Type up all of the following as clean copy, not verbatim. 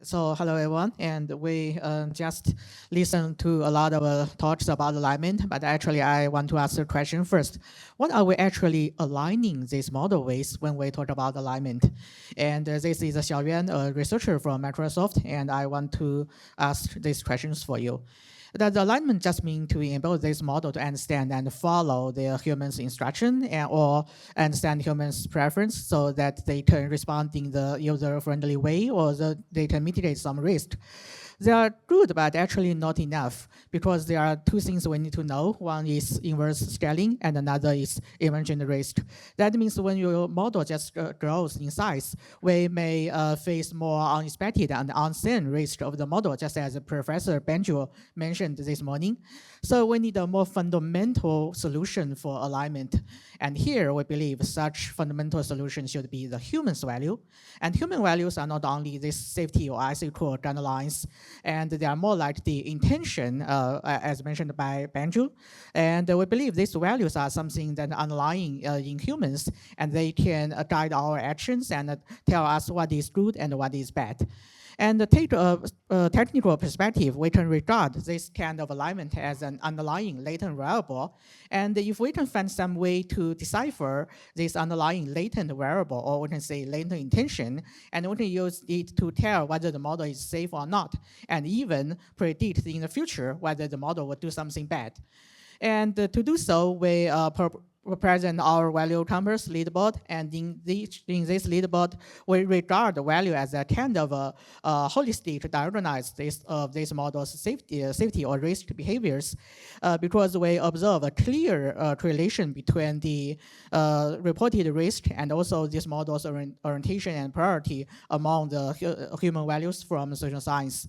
So hello everyone, and we just listened to a lot of talks about alignment, but actually I want to ask a question first. What are we actually aligning this model with when we talk about alignment? And this is Xiaoyuan, a researcher from Microsoft, and I want to ask these questions for you. Does alignment just mean to enable this model to understand and follow the human's instruction or understand humans' preference so that they can respond in the user-friendly way or they can mitigate some risk? They are good, but actually not enough because there are two things we need to know. One is inverse scaling and another is emergent risk. That means when your model just grows in size, we may face more unexpected and unseen risk of the model, just as Professor Benjo mentioned this morning. So we need a more fundamental solution for alignment. And here we believe such fundamental solution should be the human's value. And human values are not only this safety or ethical guidelines, and they are more like the intention, as mentioned by Benju. And we believe these values are something that are underlying in humans, and they can guide our actions and tell us what is good and what is bad. And take a technical perspective, we can regard this kind of alignment as an underlying latent variable. And if we can find some way to decipher this underlying latent variable, or we can say latent intention, and we can use it to tell whether the model is safe or not, and even predict in the future whether the model will do something bad. And to do so, we present our value compass leaderboard, and in this leaderboard, we regard the value as a kind of a holistic diagnosis of this model's safety or risk behaviors, because we observe a clear correlation between the reported risk and also this model's orientation and priority among the human values from social science.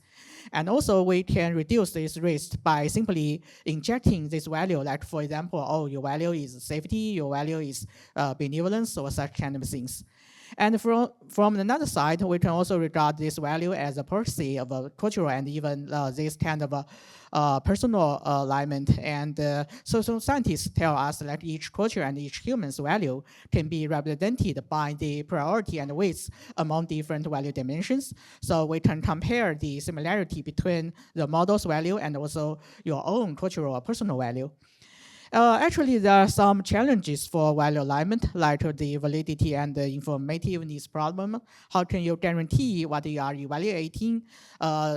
And also, we can reduce this risk by simply injecting this value, like for example, oh, your value is safety, your value is benevolence, or such kind of things. And from another side, we can also regard this value as a proxy of a cultural and even this kind of a personal alignment. And social scientists tell us that each culture and each human's value can be represented by the priority and weights among different value dimensions. So we can compare the similarity between the model's value and also your own cultural or personal value. Actually, there are some challenges for value alignment, like the validity and the informativeness problem. How can you guarantee what you are evaluating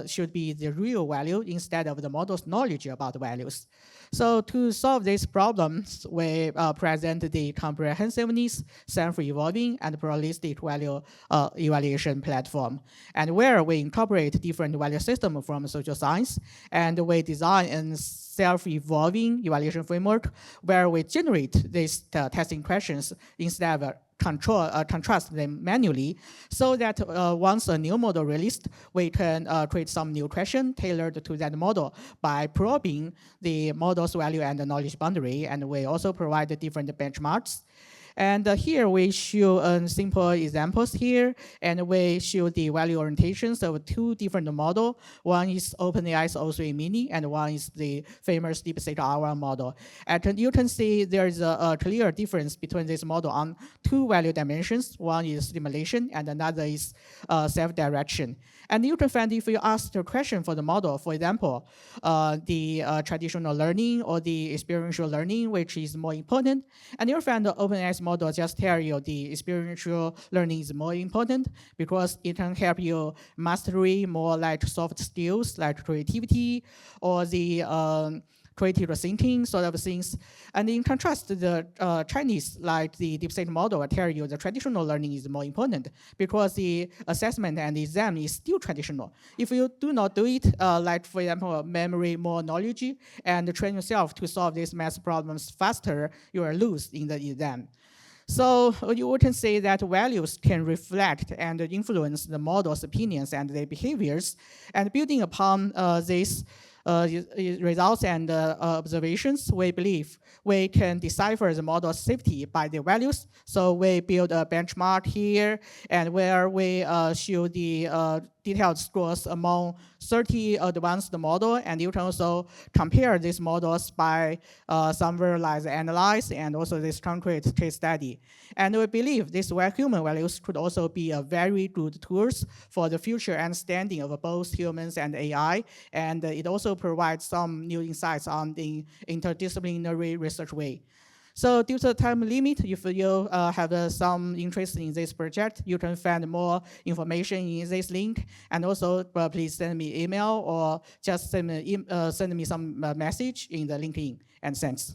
should be the real value instead of the model's knowledge about values? So to solve these problems, we present the comprehensiveness, self-evolving, and pluralistic value evaluation platform, and where we incorporate different value systems from social science, and we design a self-evolving evaluation framework where we generate these testing questions instead of contrast them manually, so that once a new model released, we can create some new question tailored to that model by probing the model's value and the knowledge boundary, and we also provide different benchmarks. And here we show simple examples here, and we show the value orientations of two different models. One is OpenAI's O3 Mini, and one is the famous DeepSeek R1 model. And you can see there is a clear difference between this model on two value dimensions. One is stimulation, and another is self-direction. And you can find if you ask the question for the model, for example, the traditional learning or the experiential learning, which is more important, and you'll find the OpenAI's model just tell you the experiential learning is more important because it can help you mastery more like soft skills like creativity or the creative thinking sort of things. And in contrast, the Chinese, like the DeepSeek model, will tell you the traditional learning is more important because the assessment and the exam is still traditional. If you do not do it, like for example, memory more knowledge and train yourself to solve these math problems faster, you will lose in the exam. So you can say that values can reflect and influence the model's opinions and their behaviors. And building upon this results and observations, we believe we can decipher the model safety by the values. So we build a benchmark here, and where we show the detailed scores among 30 advanced model, and you can also compare these models by some verbalized analyze and also this concrete case study. And we believe these human values could also be a very good tools for the future understanding of both humans and AI, and it also provides some new insights on the interdisciplinary research way. So due to the time limit, if you have some interest in this project, you can find more information in this link. And also, please send me email or just send me some message in the LinkedIn. And thanks.